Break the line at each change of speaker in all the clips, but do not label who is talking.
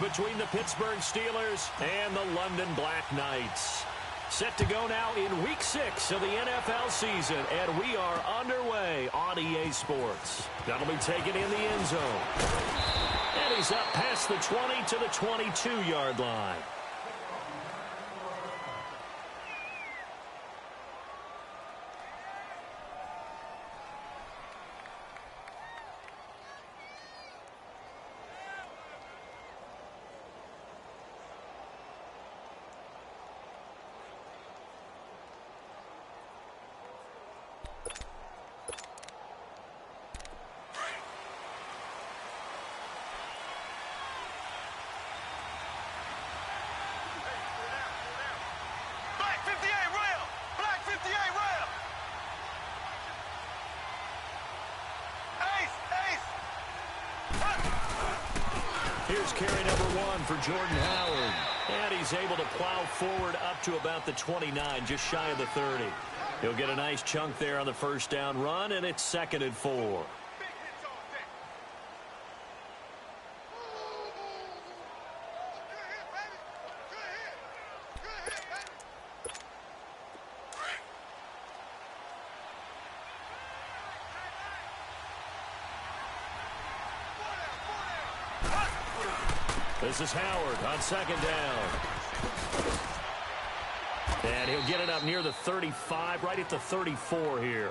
between the Pittsburgh Steelers and the London Black Knights. Set to go now in Week 6 of the NFL season, and we are underway on EA Sports. That'll be taken in the end zone. And he's up past the 20 to the 22-yard line. Here's carry number 1 for Jordan Howard. And he's able to plow forward up to about the 29, just shy of the 30. He'll get a nice chunk there on the first down run, and it's 2nd and 4. This is Howard on 2nd down. And he'll get it up near the 35, right at the 34 here.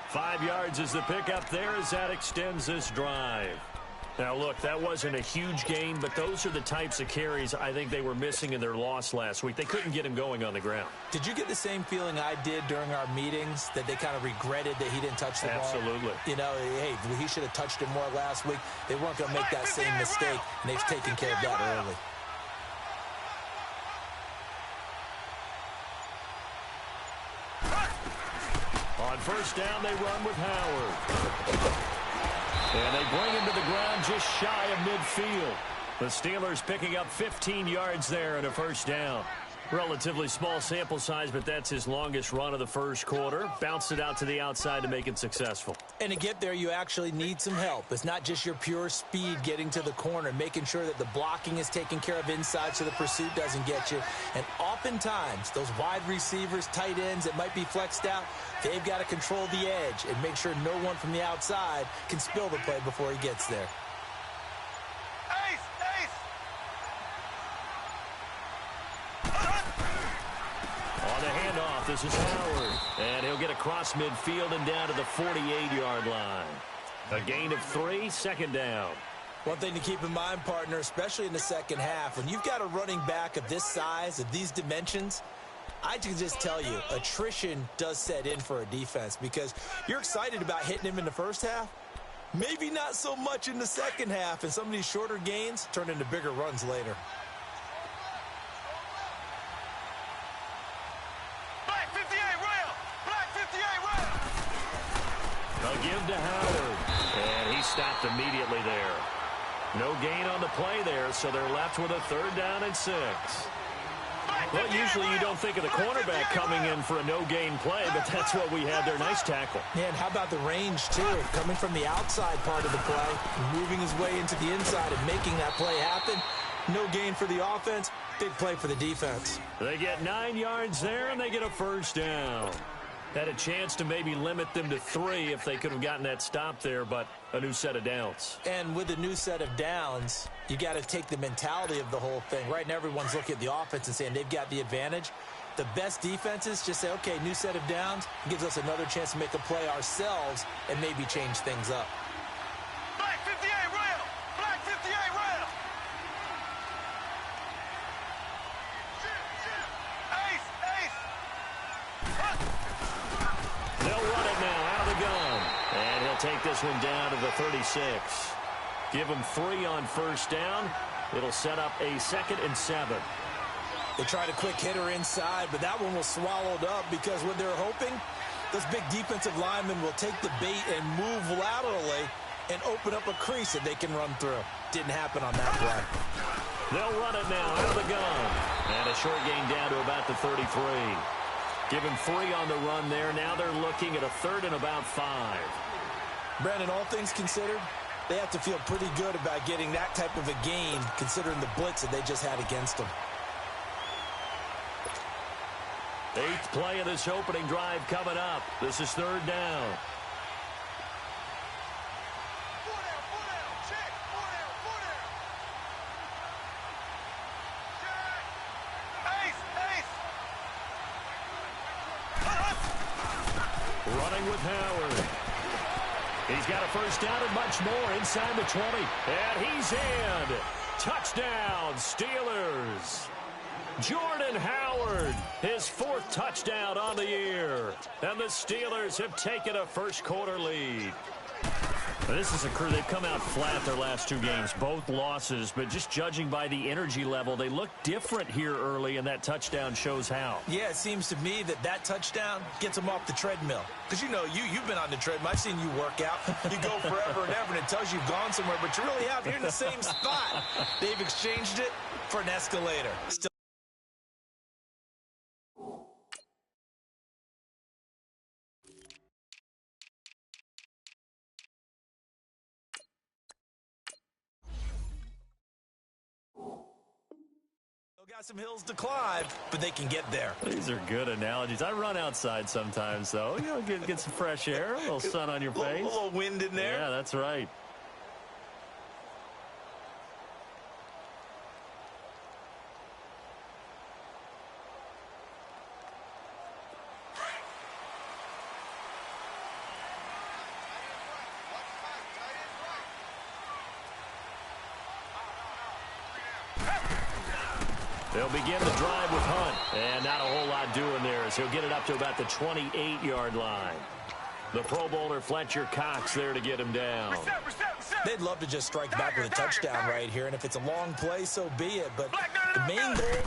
5 yards is the pickup there as that extends this drive. Now, look, that wasn't a huge gain, but those are the types of carries I think they were missing in their loss last week. They couldn't get him going on the ground.
Did you get the same feeling I did during our meetings, that they kind of regretted that he didn't touch the ball?
Absolutely.
You know, hey, he should have touched it more last week. They weren't going to make that same mistake, and they've taken care of that early.
On first down, they run with Howard. And they bring him to the ground just shy of midfield. The Steelers picking up 15 yards there and a first down. Relatively small sample size, but that's his longest run of the first quarter. Bounced it out to the outside to make it successful.
And to get there, you actually need some help. It's not just your pure speed getting to the corner, making sure that the blocking is taken care of inside so the pursuit doesn't get you. And oftentimes, those wide receivers, tight ends that might be flexed out, they've got to control the edge and make sure no one from the outside can spill the play before he gets there.
This is Howard, and he'll get across midfield and down to the 48-yard line. A gain of 3, 2nd down.
One thing to keep in mind, partner, especially in the second half, when you've got a running back of this size, of these dimensions, I can just tell you, attrition does set in for a defense because you're excited about hitting him in the first half. Maybe not so much in the second half, and some of these shorter gains turn into bigger runs later.
Give to Howard, and he stopped immediately there. No gain on the play there, so they're left with a 3rd down and 6. Well, usually you don't think of the cornerback coming in for a no-gain play, but that's what we had there. Nice tackle.
Yeah, and how about the range, too? Coming from the outside part of the play, moving his way into the inside and making that play happen. No gain for the offense, big play for the defense.
They get 9 yards there, and they get a first down. Had a chance to maybe limit them to 3 if they could have gotten that stop there, but a new set of downs.
And with a new set of downs, you got to take the mentality of the whole thing. Right now, everyone's looking at the offense and saying they've got the advantage. The best defenses just say, okay, new set of downs, gives us another chance to make a play ourselves and maybe change things up.
Black 58 rail! Black 58 rail!
They'll run it now out of the gun. And he'll take this one down to the 36. Give him 3 on first down. It'll set up a 2nd and 7.
They tried a quick hitter inside, but that one was swallowed up because what they're hoping, those big defensive linemen will take the bait and move laterally and open up a crease that they can run through. Didn't happen on that play.
They'll run it now out of the gun. And a short gain down to about the 33. Give him 3 on the run there. Now they're looking at a 3rd and about 5.
Brandon, all things considered, They have to feel pretty good about getting that type of a gain, considering the blitz that they just had against them.
8th play of this opening drive coming up. This is 3rd down. Running with Howard. He's got a first down and much more inside the 20. And he's in. Touchdown, Steelers. Jordan Howard, his 4th touchdown on the year. And the Steelers have taken a first-quarter lead. This is a crew. They've come out flat their last 2 games, both losses, but just judging by the energy level, they look different here early, and that touchdown shows how.
Yeah, it seems to me that touchdown gets them off the treadmill. Because, you know, you've been on the treadmill. I've seen you work out. You go forever and ever, and it tells you you've gone somewhere, but you really have. You're in the same spot. They've exchanged it for an escalator. Still got some hills to climb, but they can get there.
These are good analogies. I run outside sometimes, though. You know, get some fresh air, a little sun on your face.
A little wind in there.
Yeah, that's right. They'll begin the drive with Hunt. And not a whole lot doing there as he'll get it up to about the 28-yard line. The Pro Bowler Fletcher Cox there to get him down.
They'd love to just strike back with a touchdown right here, and if it's a long play, so be it. But the main goal,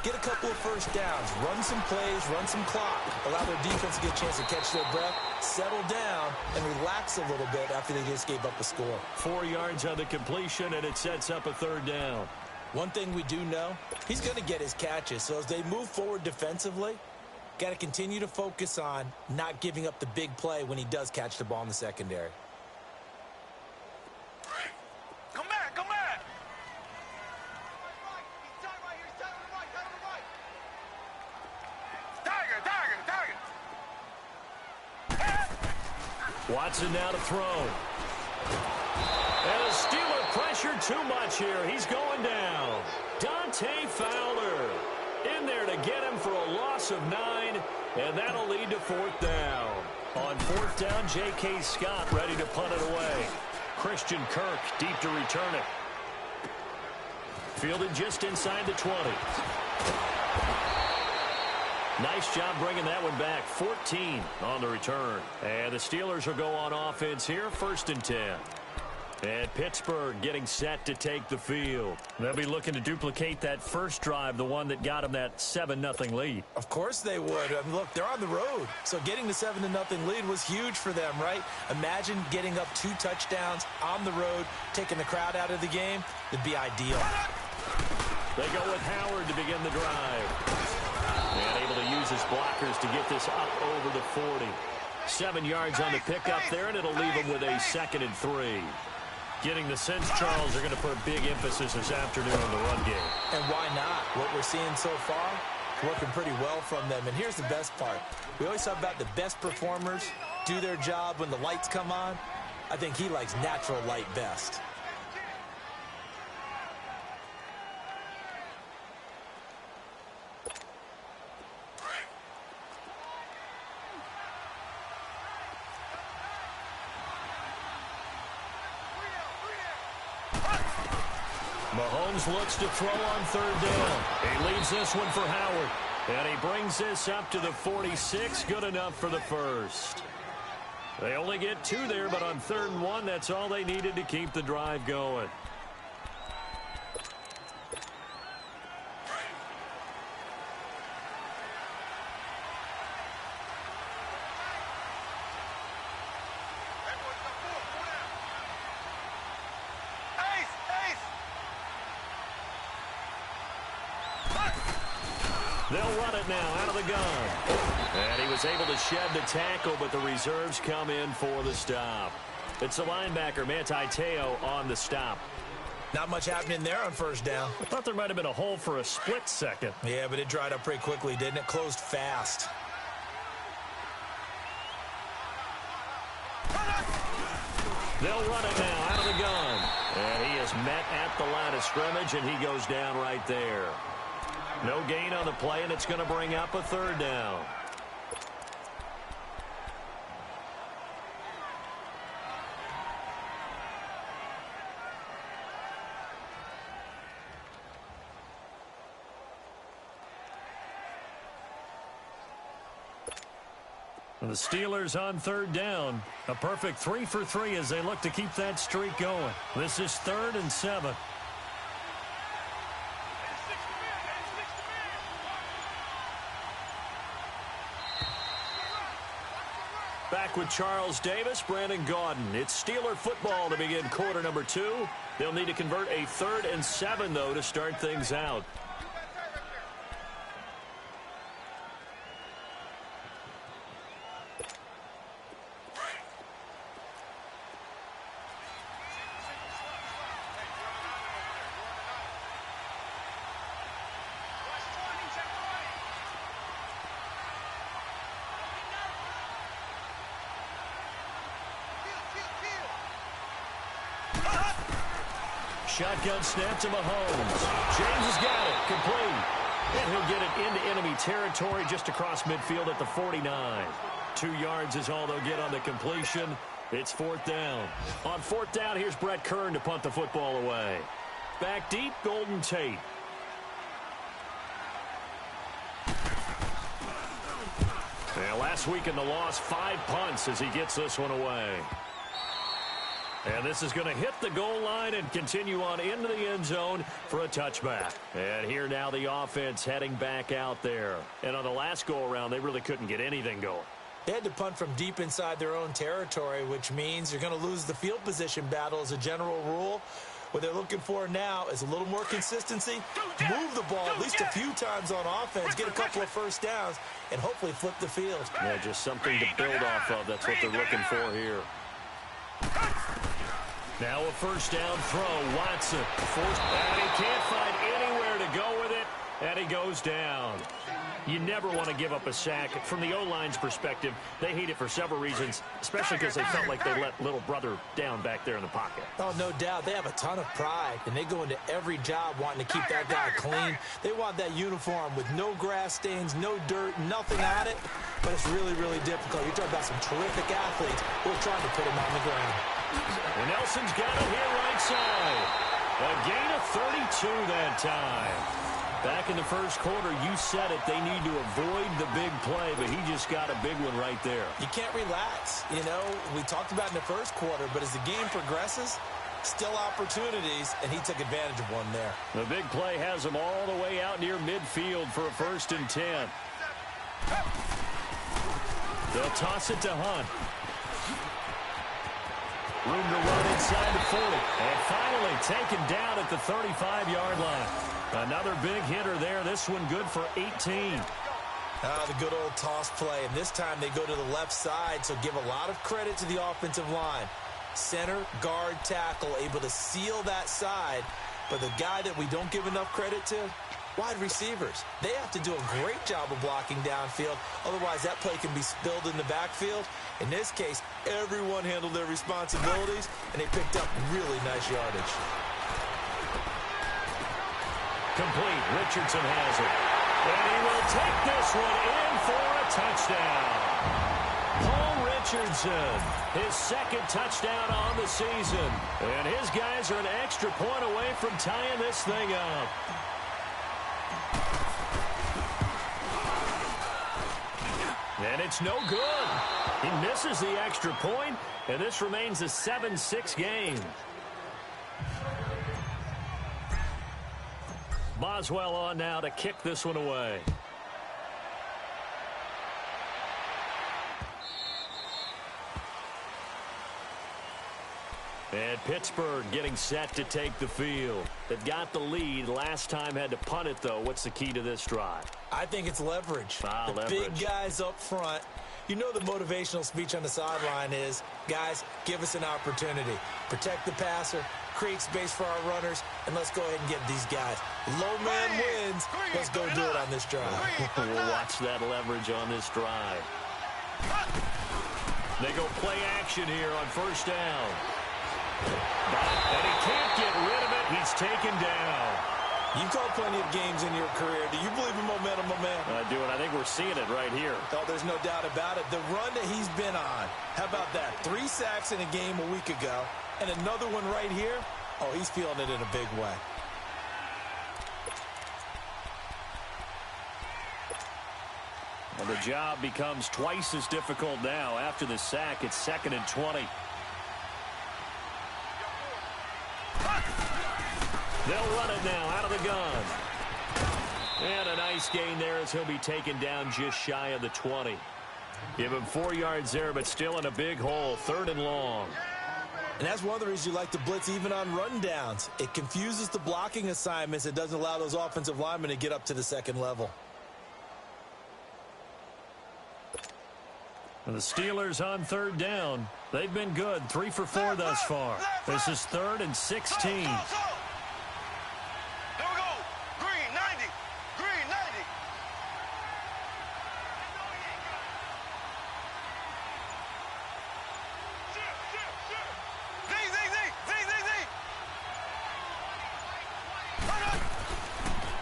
get a couple of first downs, run some plays, run some clock, allow their defense to get a chance to catch their breath, settle down, and relax a little bit after they just gave up a score.
4 yards on the completion, and it sets up a 3rd down.
One thing we do know, he's going to get his catches. So as they move forward defensively, got to continue to focus on not giving up the big play when he does catch the ball in the secondary.
Come back, come back. Tiger.
Watson now to throw. And the Steeler pressure too much here. He's going down. Dante Fowler in there to get him for a loss of 9, and that'll lead to 4th down. On 4th down, J.K. Scott ready to punt it away. Christian Kirk deep to return it. Fielded just inside the 20. Nice job bringing that one back. 14 on the return. And the Steelers will go on offense here, 1st and 10. And Pittsburgh getting set to take the field. They'll be looking to duplicate that first drive, the one that got them that 7-0 lead.
Of course they would. I mean, look, they're on the road. So getting the 7-0 lead was huge for them, right? Imagine getting up 2 touchdowns on the road, taking the crowd out of the game. It'd be ideal.
They go with Howard to begin the drive. And able to use his blockers to get this up over the 40. 7 yards on the pickup there, and it'll leave them with a 2nd and 3. Getting the sense, Charles, are going to put a big emphasis this afternoon on the run game.
And why not? What we're seeing so far, working pretty well from them. And here's the best part. We always talk about the best performers do their job when the lights come on. I think he likes natural light best.
Mahomes looks to throw on 3rd down. He leads this one for Howard. And he brings this up to the 46. Good enough for the 1st. They only get 2 there, but on 3rd and 1, that's all they needed to keep the drive going. They'll run it now out of the gun. And he was able to shed the tackle, but the reserves come in for the stop. It's the linebacker, Manti Te'o, on the stop.
Not much happening there on first down.
I thought there might have been a hole for a split second.
Yeah, but it dried up pretty quickly, didn't it? Closed fast.
They'll run it now out of the gun. And he is met at the line of scrimmage, and he goes down right there. No gain on the play, and it's going to bring up a third down. The Steelers on third down. A perfect 3 for 3 as they look to keep that streak going. This is 3rd and 7. Back with Charles Davis, Brandon Gaudin. It's Steeler football to begin quarter number 2. They'll need to convert a 3rd and 7, though, to start things out. Shotgun snap to Mahomes. James has got it. Complete. And he'll get it into enemy territory just across midfield at the 49. 2 yards is all they'll get on the completion. It's 4th down. On 4th down, here's Brett Kern to punt the football away. Back deep, Golden Tate. And last week in the loss, 5 punts as he gets this one away. And this is going to hit the goal line and continue on into the end zone for a touchback. And here now the offense heading back out there. And on the last go-around, they really couldn't get anything going.
They had to punt from deep inside their own territory, which means you're going to lose the field position battle as a general rule. What they're looking for now is a little more consistency, move the ball at least a few times on offense, get a couple of first downs, and hopefully flip the field.
Yeah, just something to build off of. That's what they're looking for here. Now a first down throw. Watson forced, and he can't find anywhere to go with it, and he goes down. You never want to give up a sack. From the O-line's perspective, they hate it for several reasons, especially because they felt like they let little brother down back there in the pocket.
Oh, no doubt. They have a ton of pride, and they go into every job wanting to keep that guy clean. They want that uniform with no grass stains, no dirt, nothing on it, but it's really, really difficult. You're talking about some terrific athletes who are trying to put him on the ground.
And Nelson's got it here right side. A gain of 32 that time. Back in the first quarter, you said it, they need to avoid the big play, but he just got a big one right there.
You can't relax. You know, we talked about in the first quarter, but as the game progresses, still opportunities, and he took advantage of one there.
The big play has him all the way out near midfield for a 1st and 10. They'll toss it to Hunt. Room to run inside the 40. And finally taken down at the 35-yard line. Another big hitter there. This one good for 18.
The good old toss play. And this time they go to the left side, so give a lot of credit to the offensive line. Center, guard, tackle, able to seal that side. But the guy that we don't give enough credit to, wide receivers. They have to do a great job of blocking downfield. Otherwise, that play can be spilled in the backfield. In this case, everyone handled their responsibilities, and they picked up really nice yardage.
Complete. Richardson has it. And he will take this one in for a touchdown. Paul Richardson, his 2nd touchdown on the season. And his guys are an extra point away from tying this thing up. And it's no good. He misses the extra point, and this remains a 7-6 game. Boswell on now to kick this one away. And Pittsburgh getting set to take the field. They've got the lead. Last time had to punt it, though. What's the key to this drive?
I think it's leverage.
Leverage.
Big guys up front. you know the motivational speech on the sideline is, guys, give us an opportunity. Protect the passer, create space for our runners, and let's go ahead and get these guys. Low man wins. Let's go do it on this drive.
We'll watch that leverage on this drive. They go play action here on first down. And he can't get rid of it. He's taken down.
You've called plenty of games in your career. Do you believe in momentum, my man?
I do, and I think we're seeing it right here.
Oh, there's no doubt about it. The run that he's been on. How about that? 3 sacks in a game a week ago, and another one right here. Oh, he's feeling it in a big way.
And the job becomes twice as difficult now. After the sack, it's 2nd and 20. They'll run it now out of the gun. And a nice gain there as he'll be taken down just shy of the 20. Give him 4 yards there, but still in a big hole. 3rd and long.
And that's one of the reasons you like to blitz even on run downs. It confuses the blocking assignments. It doesn't allow those offensive linemen to get up to the second level.
And the Steelers on 3rd down. They've been good. 3 for 4 thus far. This is 3rd and 16.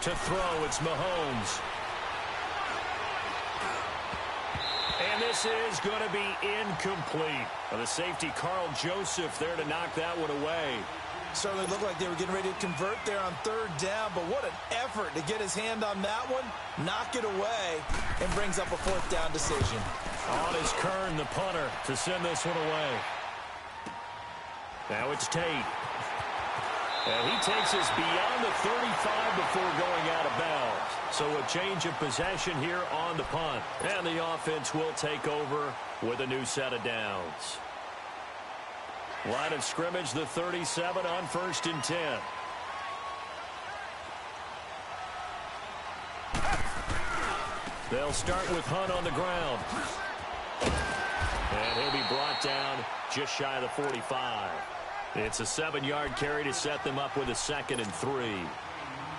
To throw, it's Mahomes. And this is going to be incomplete. The safety, Carl Joseph, there to knock that one away.
Certainly looked like they were getting ready to convert there on 3rd down, but what an effort to get his hand on that one, knock it away, and brings up a 4th down decision.
On is Kern, the punter, to send this one away. Now it's Tate. And he takes us beyond the 35 before going out of bounds. So a change of possession here on the punt. And the offense will take over with a new set of downs. Line of scrimmage, the 37 on 1st and 10. They'll start with Hunt on the ground. And he'll be brought down just shy of the 45. It's a 7-yard carry to set them up with a 2nd and 3.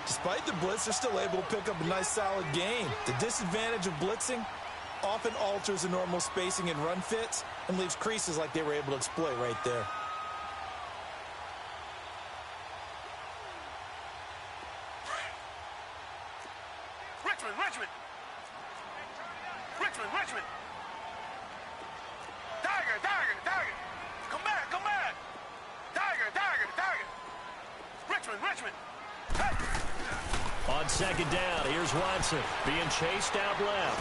Despite the blitz, they're still able to pick up a nice, solid gain. The disadvantage of blitzing often alters the normal spacing and run fits and leaves creases like they were able to exploit right there.
Richmond. Tiger. Come back. Tiger. Richmond. Hey.
On 2nd down, here's Watson being chased out left.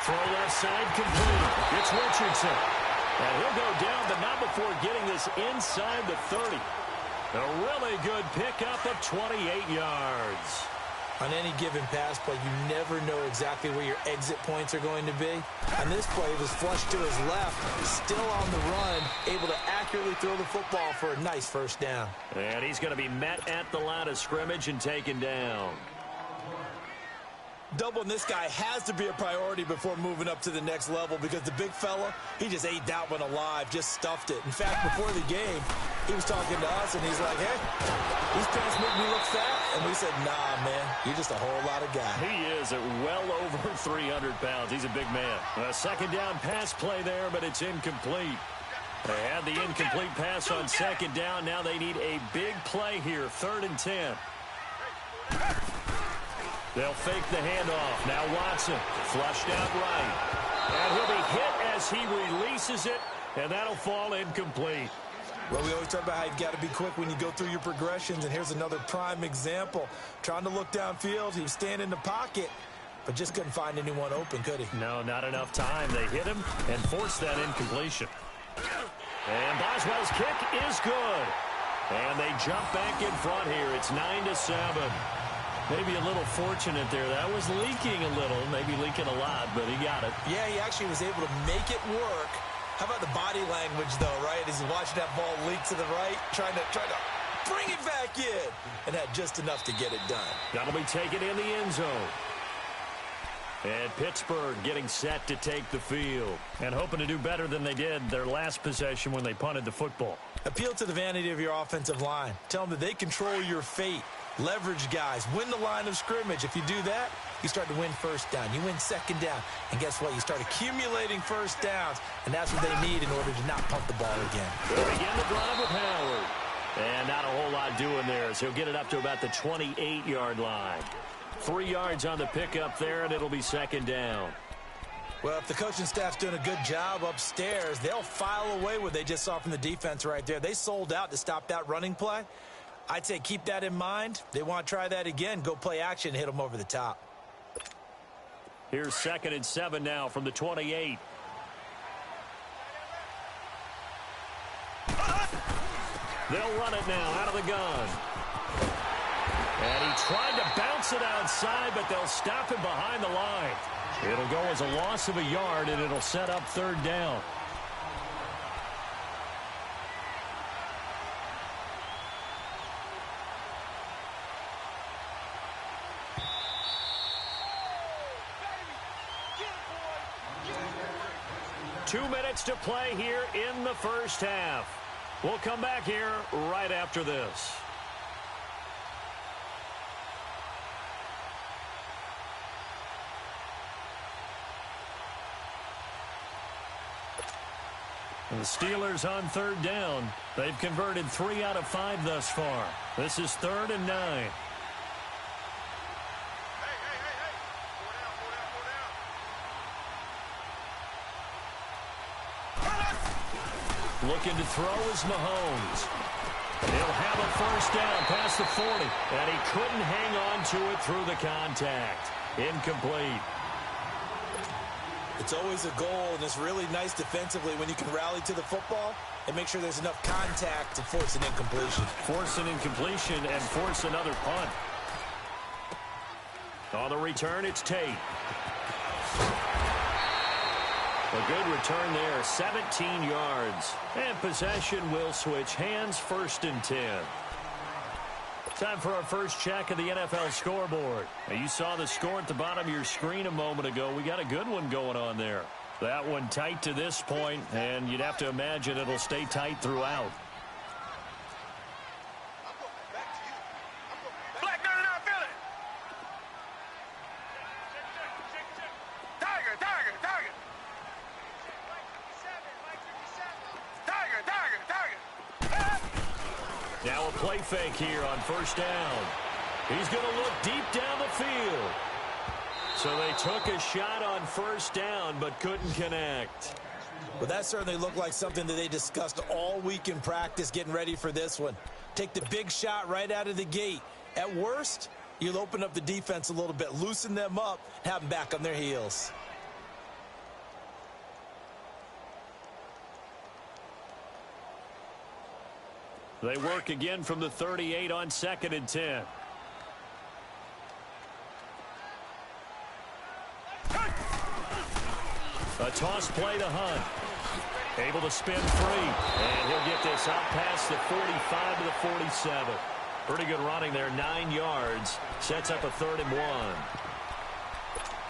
Throw left side complete. It's Richardson. And he'll go down, but not before getting this inside the 30. A really good pickup of 28 yards.
On any given pass play, you never know exactly where your exit points are going to be. On this play, it was flushed to his left, still on the run, able to accurately throw the football for a nice 1st down.
And he's going to be met at the line of scrimmage and taken down.
Doubling this guy has to be a priority before moving up to the next level because the big fella, he just ate that one alive, just stuffed it. In fact, before the game, he was talking to us, and he's like, hey, these pants make me look fat. And we said, nah, man, you're just a whole lot of guy.
He is at well over 300 pounds. He's a big man. A 2nd down pass play there, but it's incomplete. They had the incomplete pass on 2nd down. Now they need a big play here, 3rd and 10. They'll fake the handoff. Now Watson flushed out right. And he'll be hit as he releases it, and that'll fall incomplete.
Well, we always talk about how you've got to be quick when you go through your progressions, and here's another prime example. Trying to look downfield, he was standing in the pocket, but just couldn't find anyone open, could he?
No, not enough time. They hit him and forced that incompletion. And Boswell's kick is good. And they jump back in front here. It's 9-7. Maybe a little fortunate there. That was leaking a little, maybe leaking a lot, but he got it.
Yeah, he actually was able to make it work. How about the body language, though, right? As he's watching that ball leak to the right, trying to bring it back in, and had just enough to get it done.
That'll be taken in the end zone. And Pittsburgh getting set to take the field and hoping to do better than they did their last possession when they punted the football.
Appeal to the vanity of your offensive line. Tell them that they control your fate. Leverage guys. Win the line of scrimmage. If you do that, you start to win first down. You win second down. And guess what? You start accumulating first downs. And that's what they need in order to not punt the ball again.
They'll begin the drive with Howard. And not a whole lot doing there, so he'll get it up to about the 28-yard line. 3 yards on the pickup there, and it'll be second down.
Well, if the coaching staff's doing a good job upstairs, they'll file away what they just saw from the defense right there. They sold out to stop that running play. I'd say keep that in mind. They want to try that again. Go play action and hit them over the top.
Here's 2nd and 7 now from the 28. They'll run it now out of the gun. And he tried to bounce it outside, but they'll stop him behind the line. It'll go as a loss of a yard, and it'll set up third down. Two minutes to play here in the first half. We'll come back here right after this. And the Steelers on third down. They've converted 3 out of 5 thus far. This is 3rd and 9. Looking to throw is Mahomes. He'll have a first down past the 40. And he couldn't hang on to it through the contact. Incomplete.
It's always a goal, and it's really nice defensively when you can rally to the football and make sure there's enough contact to force an incompletion.
Force an incompletion and force another punt. On the return, it's Tate. A good return there, 17 yards. And possession will switch hands, 1st and 10. Time for our first check of the NFL scoreboard. Now, you saw the score at the bottom of your screen a moment ago. We got a good one going on there. That one tight to this point, and you'd have to imagine it'll stay tight throughout.
Black 99 Philly. Tiger, Tiger, Tiger. Tiger, Tiger, Tiger.
Now a play fake here on first down. He's going to look deep down the field. So they took a shot on first down but couldn't connect.
Well, that certainly looked like something that they discussed all week in practice getting ready for this one. Take the big shot right out of the gate. At worst, you'll open up the defense a little bit, loosen them up, have them back on their heels.
They work again from the 38 on 2nd and 10. A toss play to Hunt. Able to spin free. And he'll get this out past the 45 to the 47. Pretty good running there, 9 yards. Sets up a 3rd and 1.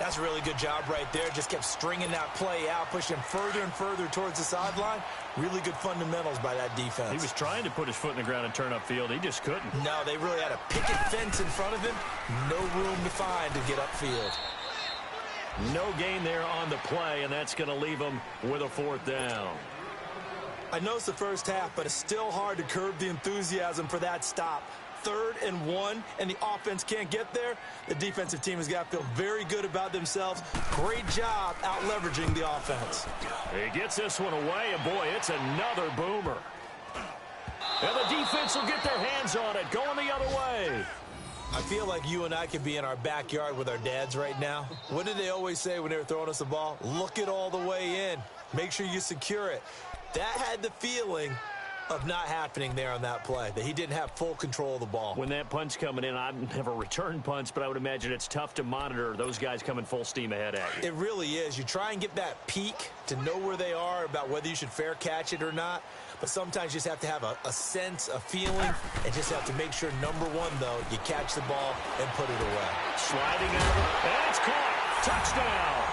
That's a really good job right there. Just kept stringing that play out, pushing further and further towards the sideline. Really good fundamentals by that defense.
He was trying to put his foot in the ground and turn upfield. He just couldn't.
No, they really had a picket fence in front of him. No room to find to get upfield.
No gain there on the play, and that's going to leave him with a 4th down.
I know it's the first half, but it's still hard to curb the enthusiasm for that stop. 3rd and 1, and the offense can't get there. The defensive team has got to feel very good about themselves. Great job out leveraging the offense.
He gets this one away, and boy, it's another boomer. And the defense will get their hands on it, going the other way.
I feel like you and I could be in our backyard with our dads right now. What did they always say when they were throwing us the ball? Look it all the way in. Make sure you secure it. That had the feeling of not happening there on that play, that he didn't have full control of the ball.
When that punt's coming in, I've never returned punts, but I would imagine it's tough to monitor those guys coming full steam ahead at you.
It really is. You try and get that peek to know where they are about whether you should fair catch it or not, but sometimes you just have to have a sense, a feeling, and just have to make sure, number one, though, you catch the ball and put it away.
Sliding out, and it's caught. Touchdown.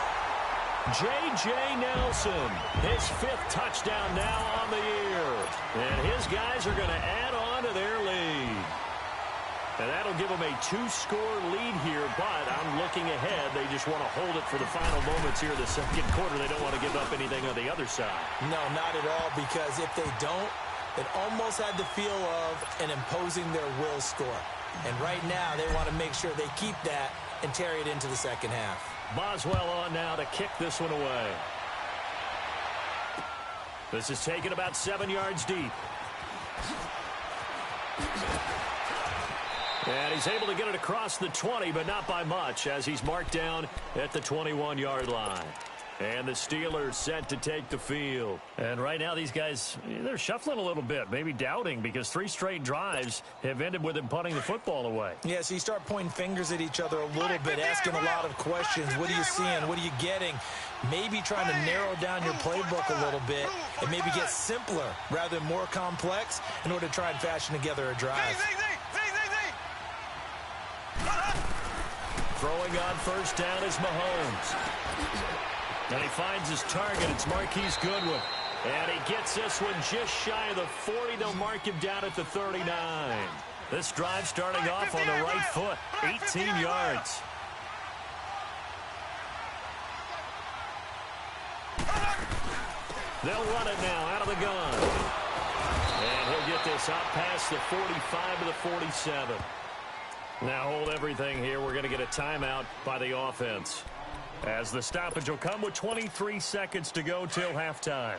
J.J. Nelson, his 5th touchdown now on the year. And his guys are going to add on to their lead. And that'll give them a 2-score lead here, but I'm looking ahead. They just want to hold it for the final moments here in the second quarter. They don't want to give up anything on the other side.
No, not at all, because if they don't, it almost had the feel of an imposing their will score. And right now, they want to make sure they keep that and carry it into the second half.
Boswell on now to kick this one away. This is taken about 7 yards deep. And he's able to get it across the 20, but not by much, as he's marked down at the 21-yard line. And the Steelers set to take the field. And right now, these guys, they're shuffling a little bit, maybe doubting, because 3 straight drives have ended with them punting the football away.
Yeah, so you start pointing fingers at each other a little bit, asking a lot of questions. What are you seeing? What are you getting? Maybe trying to narrow down your playbook a little bit and maybe get simpler rather than more complex in order to try and fashion together a drive.
Throwing on first down is Mahomes. And he finds his target. It's Marquise Goodwin. And he gets this one just shy of the 40. They'll mark him down at the 39. This drive starting off on the right foot. 18 yards. They'll run it now out of the gun. And he'll get this out past the 45 to the 47. Now hold everything here. We're going to get a timeout by the offense, as the stoppage will come with 23 seconds to go till halftime.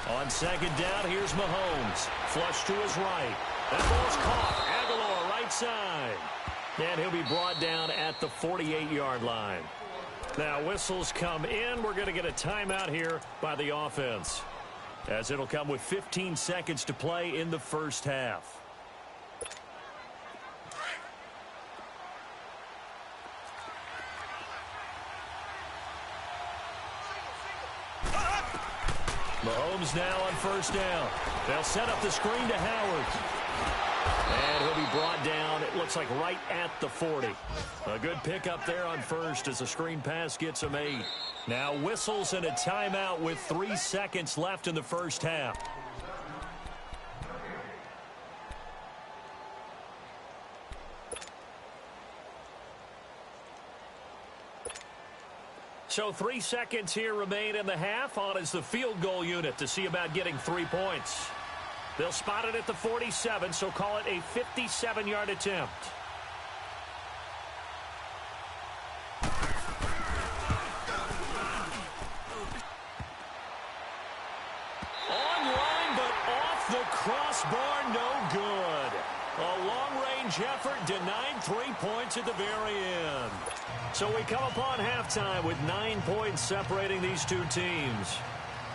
On second down, here's Mahomes. Flush to his right. That ball's caught. Aguilar right side. And he'll be brought down at the 48-yard line. Now whistles come in. We're going to get a timeout here by the offense, as it'll come with 15 seconds to play in the first half. Mahomes now on first down. They'll set up the screen to Howard. And he'll be brought down, it looks like, right at the 40. A good pickup there on first as the screen pass gets him 8. Now whistles and a timeout with 3 seconds left in the first half. So 3 seconds here remain in the half. On is the field goal unit to see about getting 3 points. They'll spot it at the 47, so call it a 57-yard attempt. Online, but off the crossbar, no good. A long-range effort denied 3 points at the very end. So we come upon halftime with 9 points separating these two teams.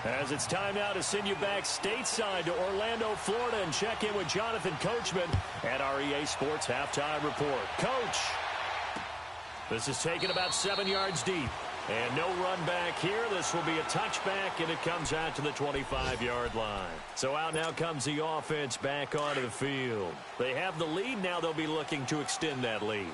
As it's time now to send you back stateside to Orlando, Florida, and check in with Jonathan Coachman at our EA Sports Halftime Report. Coach, this is taken about 7 yards deep. And no run back here. This will be a touchback, and it comes out to the 25-yard line. So out now comes the offense back onto the field. They have the lead. Now they'll be looking to extend that lead.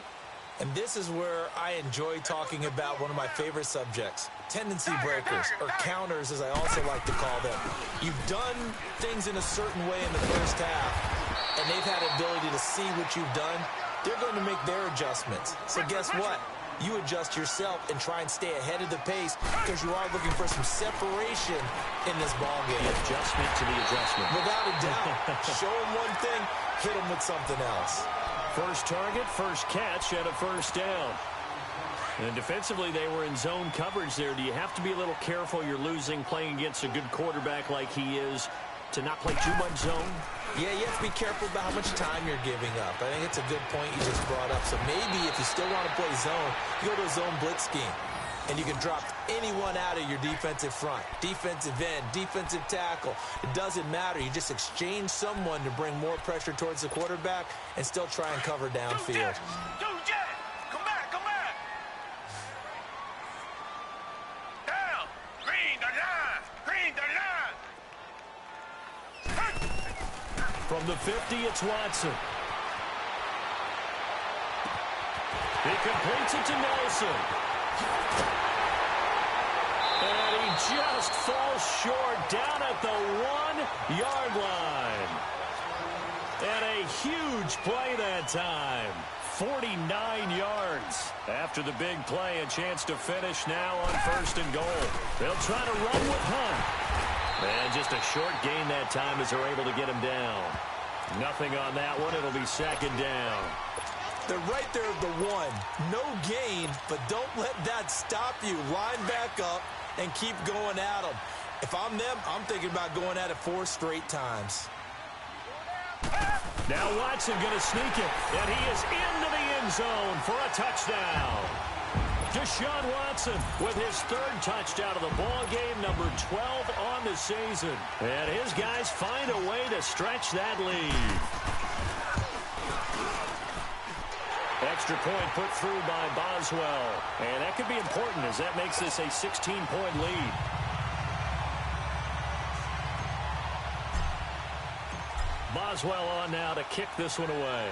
And this is where I enjoy talking about one of my favorite subjects, tendency breakers, or counters, as I also like to call them. You've done things in a certain way in the first half, and they've had the ability to see what you've done. They're going to make their adjustments. So guess what? You adjust yourself and try and stay ahead of the pace, because you are looking for some separation in this ballgame.
The adjustment to the adjustment.
Without a doubt. Show them one thing, hit them with something else.
First target, first catch, and a first down. And defensively, they were in zone coverage there. Do you have to be a little careful? You're losing, playing against a good quarterback like he is, to not play too much zone?
Yeah, you have to be careful about how much time you're giving up. I think it's a good point you just brought up. So maybe if you still want to play zone, you go to a zone blitz scheme. And you can drop anyone out of your defensive front. Defensive end, defensive tackle. It doesn't matter. You just exchange someone to bring more pressure towards the quarterback and still try and cover downfield.
Come back, come back.
From the 50, it's Watson. He completes it to Nelson. And he just falls short down at the 1-yard line. And a huge play that time. 49 yards. After the big play, a chance to finish now on 1st and goal. They'll try to run with Hunt. And just a short gain that time as they're able to get him down. Nothing on that one. It'll be 2nd down.
They're right there at the 1. No gain, but don't let that stop you. Line back up and keep going at them. If I'm them, I'm thinking about going at it 4 straight times.
Now Watson going to sneak it, and he is into the end zone for a touchdown. Deshaun Watson with his 3rd touchdown of the ball game, number 12 on the season. And his guys find a way to stretch that lead. Extra point put through by Boswell. And that could be important as that makes this a 16-point lead. Boswell on now to kick this one away.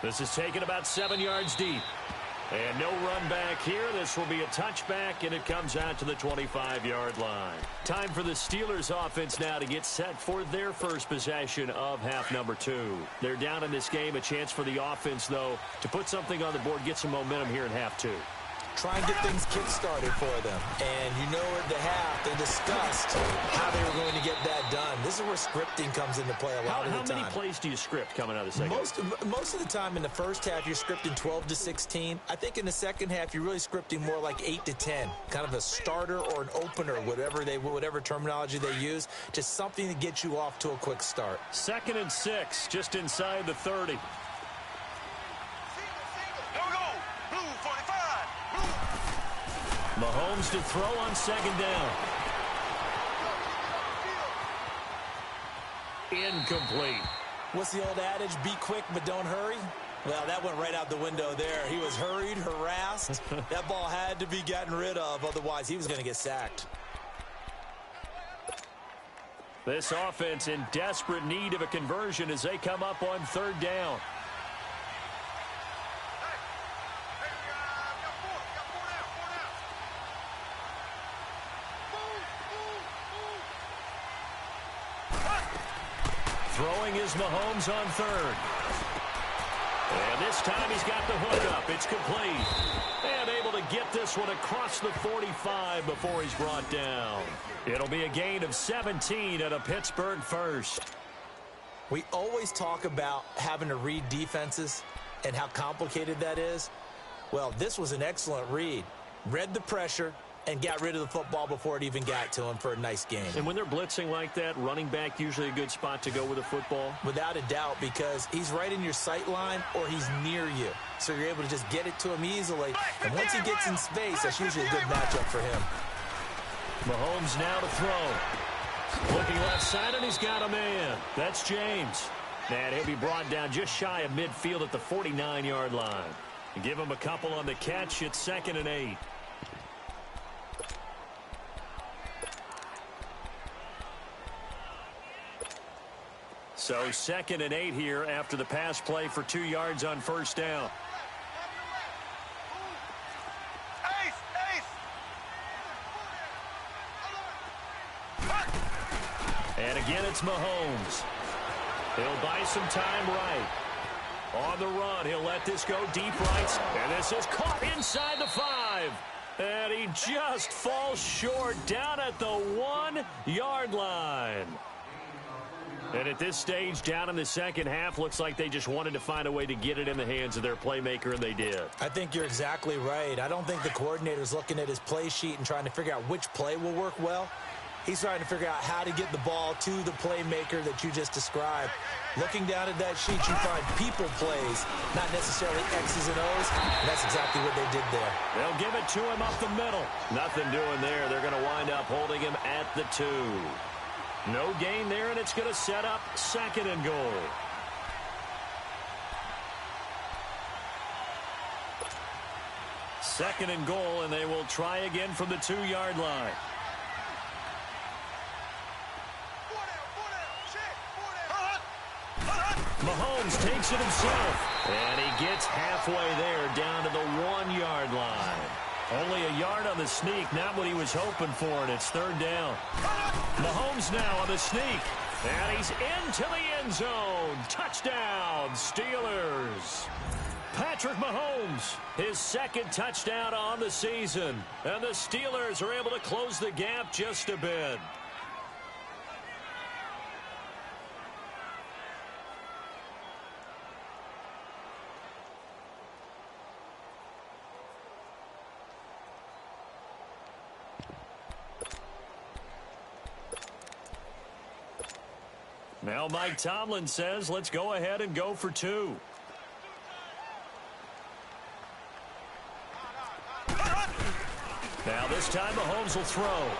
This is taken about 7 yards deep. And no run back here. This will be a touchback, and it comes out to the 25-yard line. Time for the Steelers offense now to get set for their first possession of half number 2. They're down in this game. A chance for the offense, though, to put something on the board, get some momentum here in half 2.
Try and get things kick-started for them. And you know at the half, they discussed how they were going to get that done. This is where scripting comes into play a lot of the time.
How many plays do you script coming out of the second half?
Most of the time in the first half, you're scripting 12 to 16. I think in the second half, you're really scripting more like 8 to 10. Kind of a starter or an opener, whatever terminology they use. Just something to get you off to a quick start.
2nd and 6, just inside the 30. Mahomes to throw on 2nd down. Incomplete.
What's the old adage? Be quick, but don't hurry. Well, that went right out the window there. He was hurried, harassed. That ball had to be gotten rid of. Otherwise, he was going to get sacked.
This offense in desperate need of a conversion as they come up on 3rd down. Throwing is Mahomes on 3rd. And this time he's got the hook up. It's complete. And able to get this one across the 45 before he's brought down. It'll be a gain of 17 and a Pittsburgh first.
We always talk about having to read defenses and how complicated that is. Well, this was an excellent read. Read the pressure and got rid of the football before it even got to him for a nice game.
And when they're blitzing like that, running back usually a good spot to go with the football?
Without a doubt, because he's right in your sight line or he's near you. So you're able to just get it to him easily. And once he gets in space, that's usually a good matchup for him.
Mahomes now to throw. Looking left side, and he's got a man. That's James. And he'll be brought down just shy of midfield at the 49-yard line. Give him a couple on the catch. It's 2nd and 8. So 2nd and 8 here after the pass play for 2 yards on 1st down. And again, it's Mahomes. He'll buy some time right. On the run, he'll let this go deep right. And this is caught inside the 5. And he just falls short down at the 1-yard line. And at this stage, down in the second half, looks like they just wanted to find a way to get it in the hands of their playmaker, and they did.
I think you're exactly right. I don't think the coordinator's looking at his play sheet and trying to figure out which play will work well. He's trying to figure out how to get the ball to the playmaker that you just described. Looking down at that sheet, you find people plays, not necessarily X's and O's, and that's exactly what they did there.
They'll give it to him up the middle. Nothing doing there. They're going to wind up holding him at the 2. No gain there, and it's going to set up 2nd and goal. Second and goal, and they will try again from the 2-yard line. Mahomes takes it himself. And he gets halfway there down to the 1-yard line. Only a yard on the sneak, not what he was hoping for, and it's third down. Mahomes now on the sneak. And he's into the end zone. Touchdown, Steelers. Patrick Mahomes, his second touchdown on the season. And the Steelers are able to close the gap just a bit. Now Mike Tomlin says, let's go ahead and go for 2. Now this time Mahomes will throw.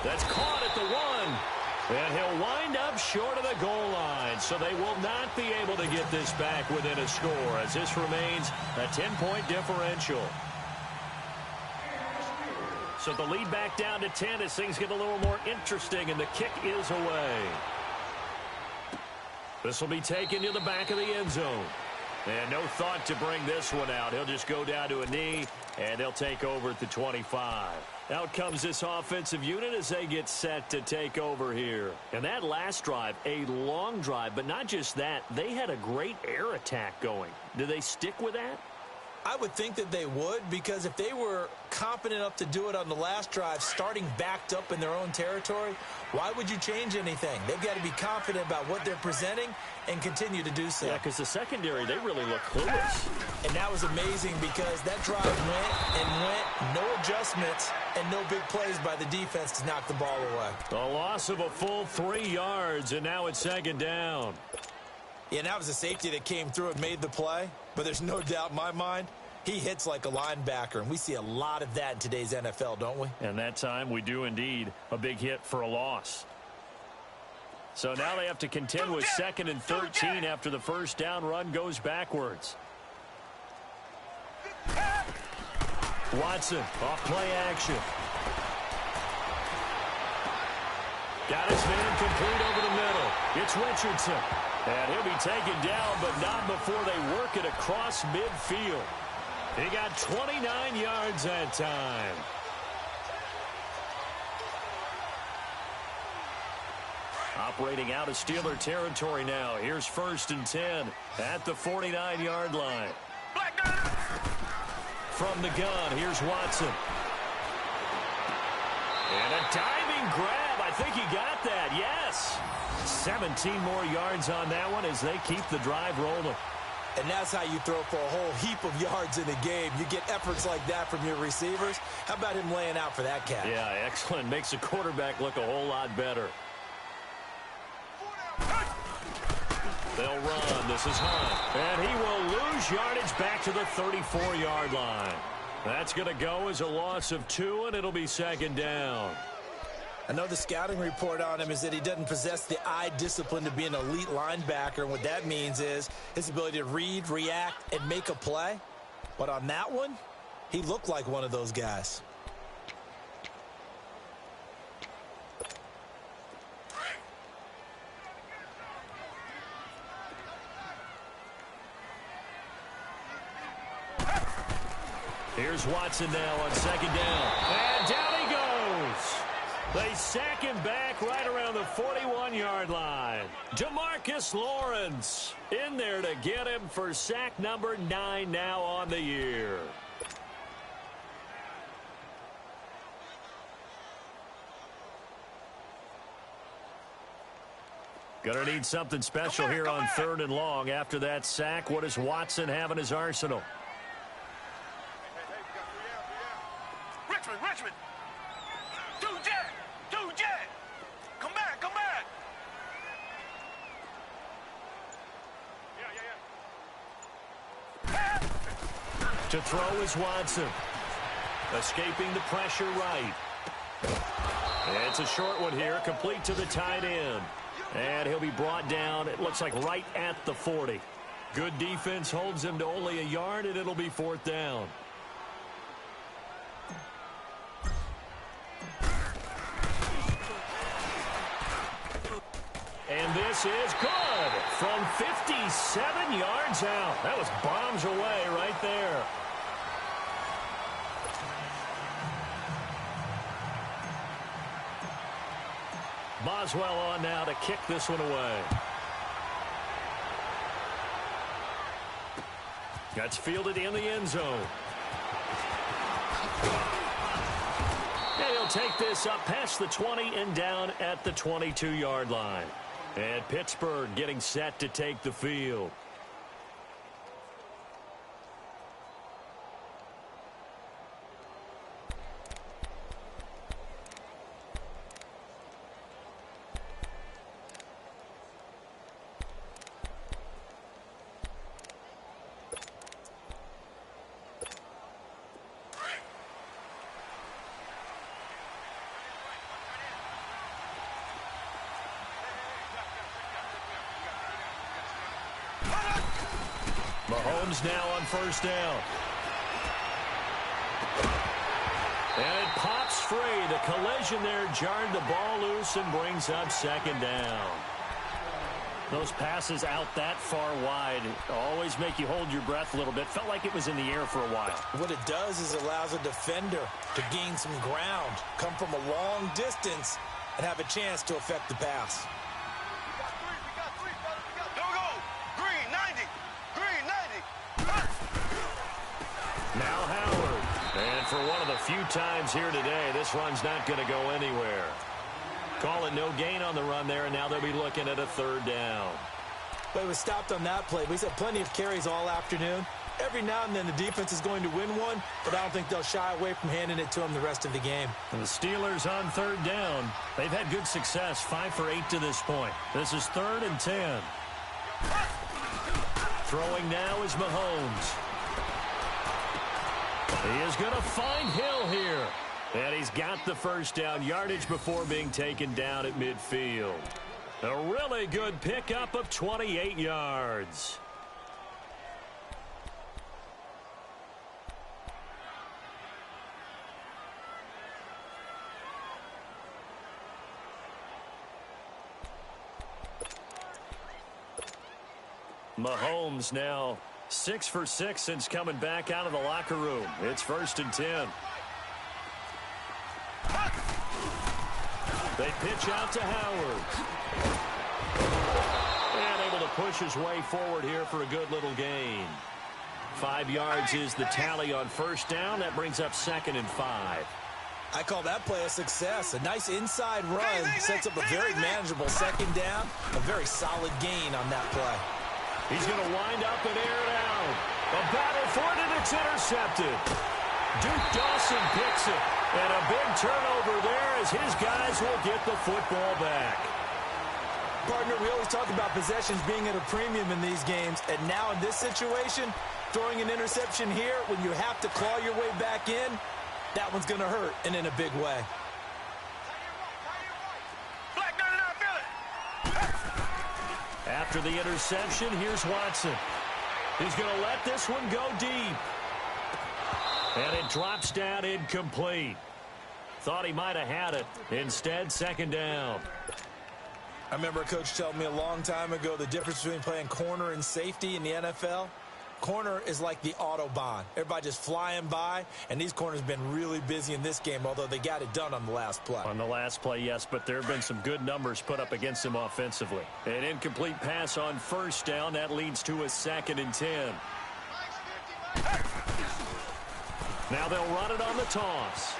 That's caught at the 1. And he'll wind up short of the goal line. So they will not be able to get this back within a score as this remains a 10-point differential. So the lead back down to 10 as things get a little more interesting, and the kick is away. This will be taken to the back of the end zone. And no thought to bring this one out. He'll just go down to a knee, and they'll take over at the 25. Out comes this offensive unit as they get set to take over here. And that last drive, a long drive, but not just that. They had a great air attack going. Do they stick with that?
I would think that they would, because if they were confident enough to do it on the last drive, starting backed up in their own territory, why would you change anything? They've got to be confident about what they're presenting and continue to do so.
Yeah, because the secondary, they really look clueless.
And that was amazing because that drive went and went, no adjustments, and no big plays by the defense to knock the ball away.
A loss of a full 3 yards, and now it's second down.
Yeah, and that was a safety that came through and made the play. But there's no doubt in my mind, he hits like a linebacker. And we see a lot of that in today's NFL, don't we?
And that time we do indeed a big hit for a loss. So now they have to contend with 2nd and 13 after the first down run goes backwards. Watson off play action. Got his man complete over the middle. It's Richardson. And he'll be taken down, but not before they work it across midfield. He got 29 yards that time. Operating out of Steeler territory now. Here's 1st and 10 at the 49-yard line. From the gun, here's Watson. And a diving grab. I think he got that, yes. 17 more yards on that one as they keep the drive rolling.
And that's how you throw for a whole heap of yards in a game. You get efforts like that from your receivers. How about him laying out for that catch?
Yeah, excellent. Makes the quarterback look a whole lot better. They'll run. This is Hunt. And he will lose yardage back to the 34-yard line. That's going to go as a loss of 2, and it'll be second down.
I know the scouting report on him is that he doesn't possess the eye discipline to be an elite linebacker. And what that means is his ability to read, react, and make a play. But on that one, he looked like one of those guys.
Here's Watson now on second down. And down he goes. They sack him back right around the 41-yard line. DeMarcus Lawrence in there to get him for sack number 9 now on the year. Gonna need something special here on 3rd and long. After that sack, what does Watson have in his arsenal?
Richmond. 2 jet. Come back.
To throw is Watson. Escaping the pressure right. It's a short one here, complete to the tight end. And he'll be brought down, it looks like right at the 40. Good defense holds him to only a yard, and it'll be 4th down. And this this is good from 57 yards out. That was bombs away right there. Boswell on now to kick this one away. That's fielded in the end zone. And he'll take this up past the 20 and down at the 22-yard line. And Pittsburgh getting set to take the field. Mahomes now on first down. And it pops free. The collision there jarred the ball loose and brings up second down. Those passes out that far wide always make you hold your breath a little bit. Felt like it was in the air for a while.
What it does is allows a defender to gain some ground, come from a long distance, and have a chance to affect the pass.
Now Howard. And for one of the few times here today, this run's not going to go anywhere. Calling no gain on the run there, and now they'll be looking at a third down.
But it was stopped on that play. We've had plenty of carries all afternoon. Every now and then the defense is going to win one, but I don't think they'll shy away from handing it to them the rest of the game.
And the Steelers on third down. They've had good success, 5 for 8 to this point. This is 3rd and 10. Throwing now is Mahomes. He is going to find Hill here. And he's got the first down yardage before being taken down at midfield. A really good pickup of 28 yards. Mahomes now 6 for 6 since coming back out of the locker room. It's 1st and 10. They pitch out to Howard. And able to push his way forward here for a good little gain. 5 yards is the tally on first down. That brings up 2nd and 5.
I call that play a success. A nice inside run sets up a very manageable second down. A very solid gain on that play.
He's going to wind up and air it out. A battle for it, and it's intercepted. Duke Dawson picks it. And a big turnover there as his guys will get the football back.
Partner, we always talk about possessions being at a premium in these games. And now in this situation, throwing an interception here when you have to claw your way back in, that one's going to hurt, and in a big way.
After the interception, here's Watson. He's going to let this one go deep. And it drops down incomplete. Thought he might have had it. Instead, 2nd down.
I remember a coach telling me a long time ago the difference between playing corner and safety in the NFL. Corner is like the Autobahn. Everybody just flying by, and these corners have been really busy in this game, although they got it done on the last play.
On the last play, yes, but there have been some good numbers put up against him offensively. An incomplete pass on first down. That leads to a 2nd and 10. Now they'll run it on the toss.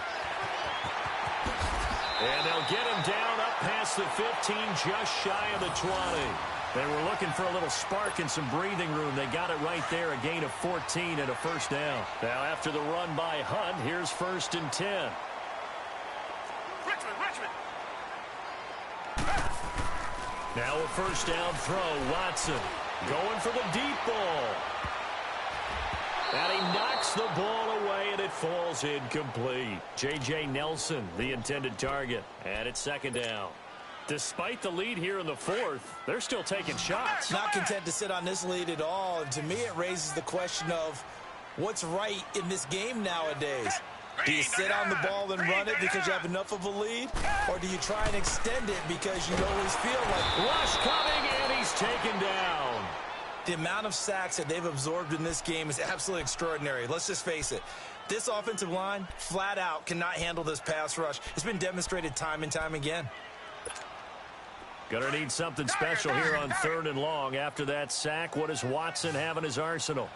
And they'll get him down up past the 15, just shy of the 20. They were looking for a little spark and some breathing room. They got it right there, a gain of 14 and a first down. Now after the run by Hunt, here's 1st and 10.
Richmond.
Now a first down throw, Watson going for the deep ball. And he knocks the ball away, and it falls incomplete. J.J. Nelson, the intended target, and it's 2nd down. Despite the lead here in the 4th, they're still taking shots.
Not content to sit on this lead at all, and to me it raises the question of what's right in this game nowadays. Do you sit on the ball and run it because you have enough of a lead, or do you try and extend it because you always feel like
rush coming taken down.
The amount of sacks that they've absorbed in this game is absolutely extraordinary. Let's just face it. This offensive line, flat out, cannot handle this pass rush. It's been demonstrated time and time again.
Gonna need something special here on 3rd and long. After that sack, what does Watson have in his arsenal?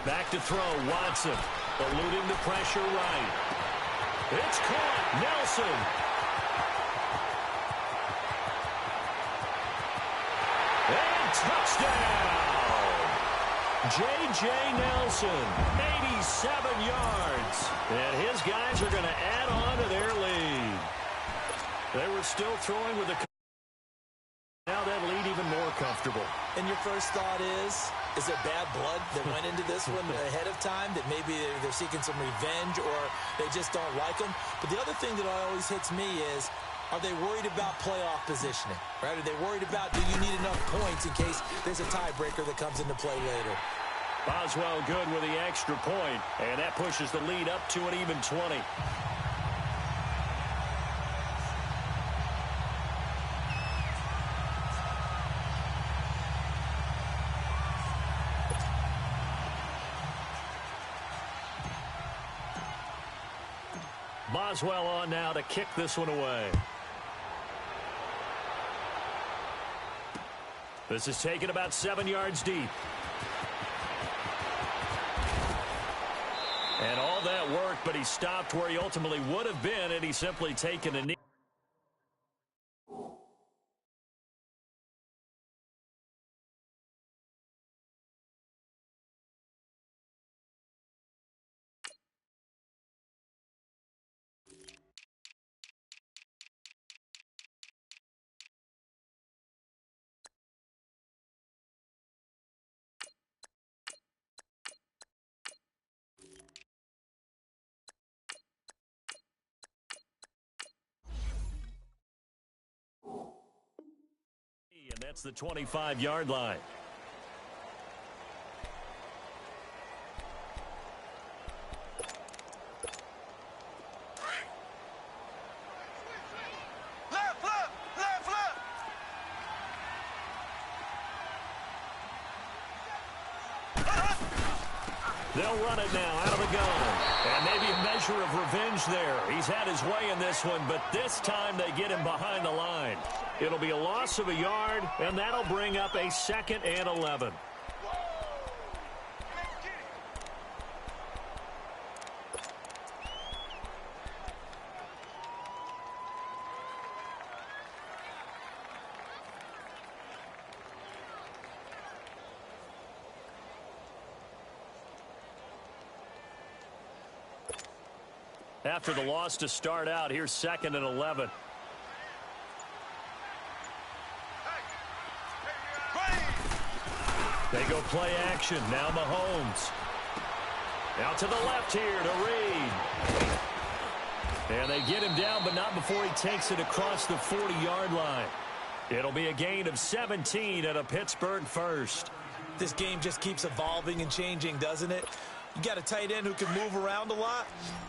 Back to throw, Watson. Eluding the pressure right. It's caught, Nelson. And touchdown! J.J. Nelson, 87 yards. And his guys are going to add on to their lead. They were still throwing with a... Now that lead even more comfortable.
And your first thought is there bad blood that went into this one ahead of time, that maybe they're seeking some revenge or they just don't like them? But the other thing that always hits me is, are they worried about playoff positioning? Right? Are they worried about, do you need enough points in case there's a tiebreaker that comes into play later?
Boswell good with the extra point, and that pushes the lead up to an even 20. Boswell on now to kick this one away. This is taken about 7 yards deep. And all that work, but he stopped where he ultimately would have been, and he's simply taken a knee. And that's the 25-yard line. They'll run it now out of the gun. And maybe a measure of revenge there. He's had his way in this one, but this time they get him behind the line. It'll be a loss of a yard, and that'll bring up a 2nd and 11. After the loss to start out, here's 2nd and 11. They go play action. Now Mahomes. Out to the left here to Reed. And they get him down, but not before he takes it across the 40-yard line. It'll be a gain of 17 at a Pittsburgh first.
This game just keeps evolving and changing, doesn't it? You got a tight end who can move around a lot,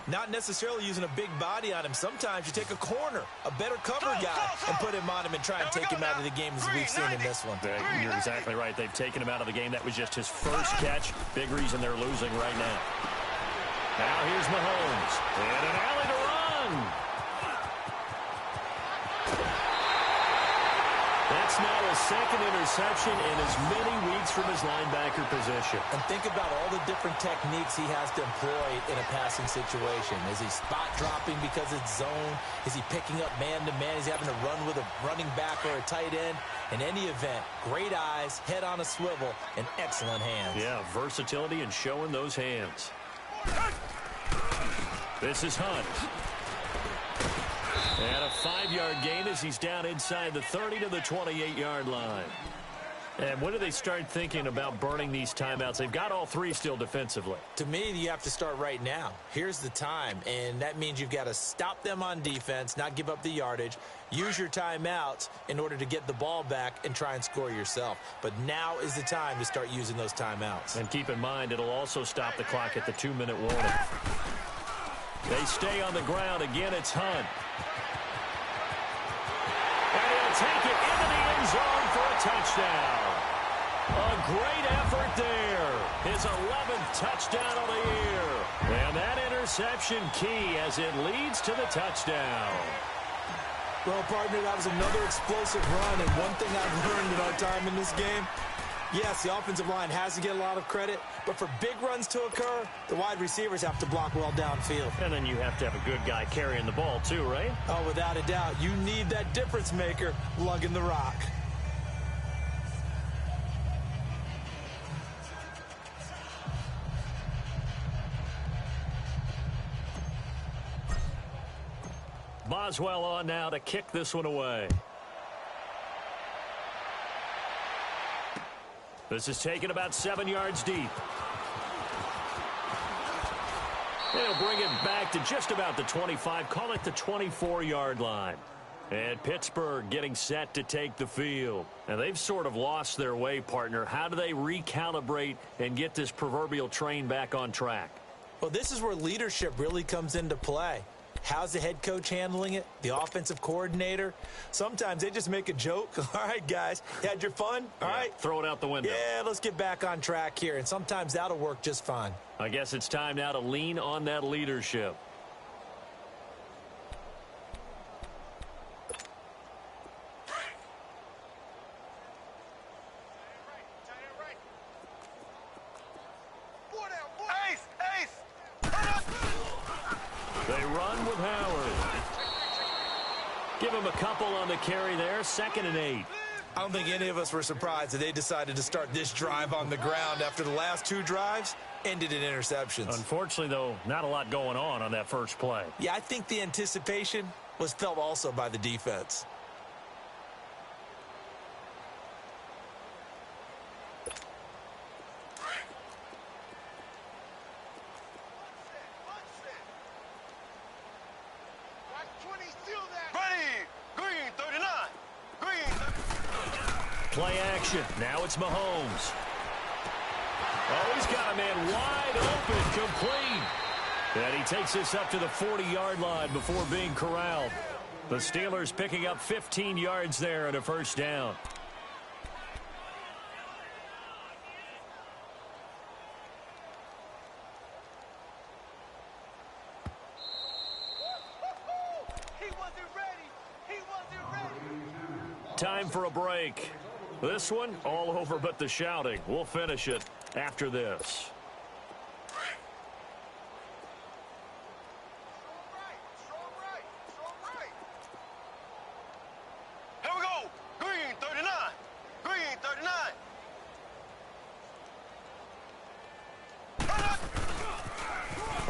not necessarily using a big body on him. Sometimes you take a corner, a better cover guy, and put him on him and try and take him out of the game as we've seen in this one.
You're exactly right. They've taken him out of the game. That was just his first catch. Big reason they're losing right now. Now here's Mahomes. And an alley to run. That's now his 2nd interception in as many weeks from his linebacker position.
And think about all the different techniques he has to employ in a passing situation. Is he spot dropping because it's zone? Is he picking up man-to-man? Is he having to run with a running back or a tight end? In any event, great eyes, head on a swivel, and excellent hands.
Yeah, versatility and showing those hands. This is Hunt. And a 5-yard gain as he's down inside the 30 to the 28-yard line. And when do they start thinking about burning these timeouts? They've got all 3 still defensively.
To me, you have to start right now. Here's the time, and that means you've got to stop them on defense, not give up the yardage, use your timeouts in order to get the ball back and try and score yourself. But now is the time to start using those timeouts.
And keep in mind, it'll also stop the clock at the 2-minute warning. They stay on the ground. Again, it's Hunt. And he'll take it into the end zone for a touchdown. A great effort there. His 11th touchdown of the year. And that interception key as it leads to the touchdown.
Well, partner, that was another explosive run, and one thing I've learned in our time in this game, yes, the offensive line has to get a lot of credit, but for big runs to occur, the wide receivers have to block well downfield.
And then you have to have a good guy carrying the ball too, right?
Oh, without a doubt. You need that difference maker lugging the rock.
Boswell on now to kick this one away. This is taken about 7 yards deep. They'll bring it back to just about the 25. Call it the 24-yard line. And Pittsburgh getting set to take the field. And they've sort of lost their way, partner. How do they recalibrate and get this proverbial train back on track?
Well, this is where leadership really comes into play. How's the head coach handling it? The offensive coordinator? Sometimes they just make a joke. All right, guys, you had your fun? All right.
Throw it out the window.
Yeah, let's get back on track here. And sometimes that'll work just fine.
I guess it's time now to lean on that leadership. They run with Howard. Give him a couple on the carry there. 2nd and 8.
I don't think any of us were surprised that they decided to start this drive on the ground after the last 2 drives ended in interceptions.
Unfortunately, though, not a lot going on that first play.
Yeah, I think the anticipation was felt also by the defense.
Play action. Now it's Mahomes. Oh, he's got a man wide open, complete. And he takes this up to the 40-yard line before being corralled. The Steelers picking up 15 yards there and a first down. Time for a break. This one, all over but the shouting. We'll finish it after this.
Here we go. Green 39. Green 39.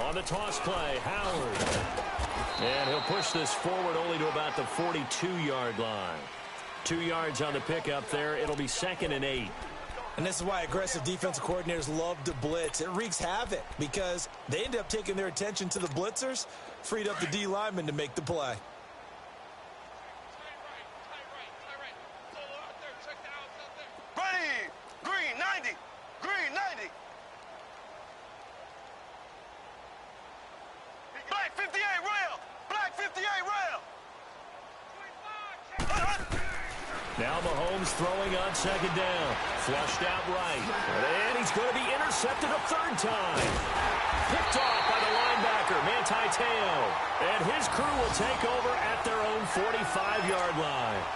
On the toss play, Howard. And he'll push this forward only to about the 42-yard line. 2 yards on the pickup there. It'll be 2nd and 8.
And this is why aggressive defensive coordinators love to blitz. It wreaks havoc because they end up taking their attention to the blitzers, freed up the D lineman to make the play.
Ready. Green 90. Green 90. Black 58 rail. Black 58 rail.
Now Mahomes throwing on 2nd down. Flushed out right. And he's going to be intercepted a 3rd time. Picked off by the linebacker, Manti Te'o. And his crew will take over at their own 45-yard line.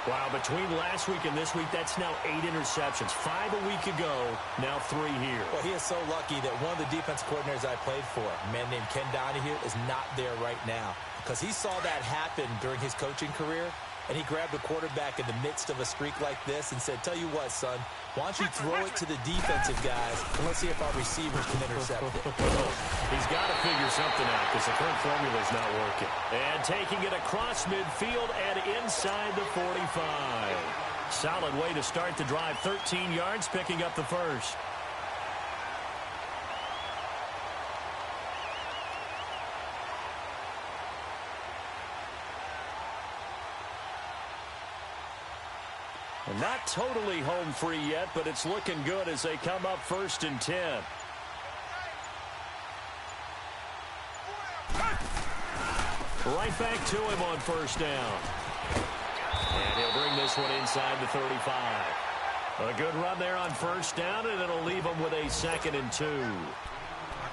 Wow, between last week and this week, that's now 8 interceptions. 5 a week ago, now 3 here.
Well, he is so lucky that one of the defense coordinators I played for, a man named Ken Donahue, is not there right now. Because he saw that happen during his coaching career, and he grabbed the quarterback in the midst of a streak like this and said, tell you what, son, why don't you throw it to the defensive guys, and let's see if our receivers can intercept it.
He's got to figure something out because the current formula is not working. And taking it across midfield and inside the 45. Solid way to start the drive. 13 yards, picking up the first. Not totally home free yet, but it's looking good as they come up 1st and 10. Right back to him on first down. And he'll bring this one inside the 35. A good run there on first down, and it'll leave him with a 2nd and 2.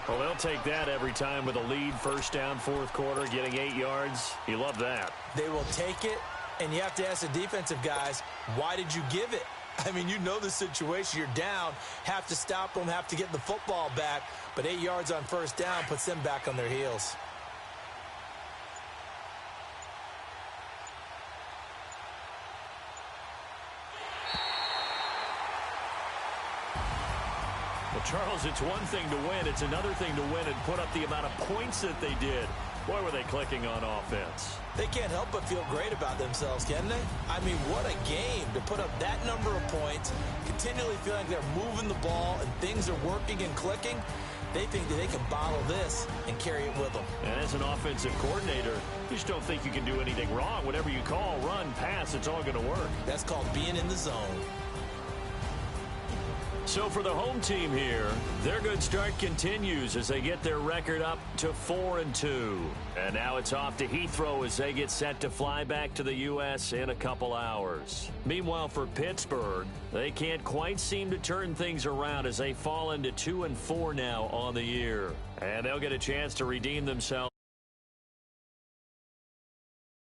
Well, they'll take that every time with a lead. First down, fourth quarter, getting 8 yards. You love that.
They will take it, and you have to ask the defensive guys, why did you give it? I mean, you know the situation. You're down, have to stop them, have to get the football back. But 8 yards on first down puts them back on their heels.
Well, Charles, it's one thing to win. It's another thing to win and put up the amount of points that they did. Boy, were they clicking on offense.
They can't help but feel great about themselves, can they? I mean, what a game to put up that number of points, continually feeling like they're moving the ball and things are working and clicking. They think that they can bottle this and carry it with them.
And as an offensive coordinator, you just don't think you can do anything wrong. Whatever you call, run, pass, it's all going to work.
That's called being in the zone.
So for the home team here, their good start continues as they get their record up to 4-2. And now it's off to Heathrow as they get set to fly back to the U.S. in a couple hours. Meanwhile, for Pittsburgh, they can't quite seem to turn things around as they fall into 2-4 now on the year. And they'll get a chance to redeem themselves.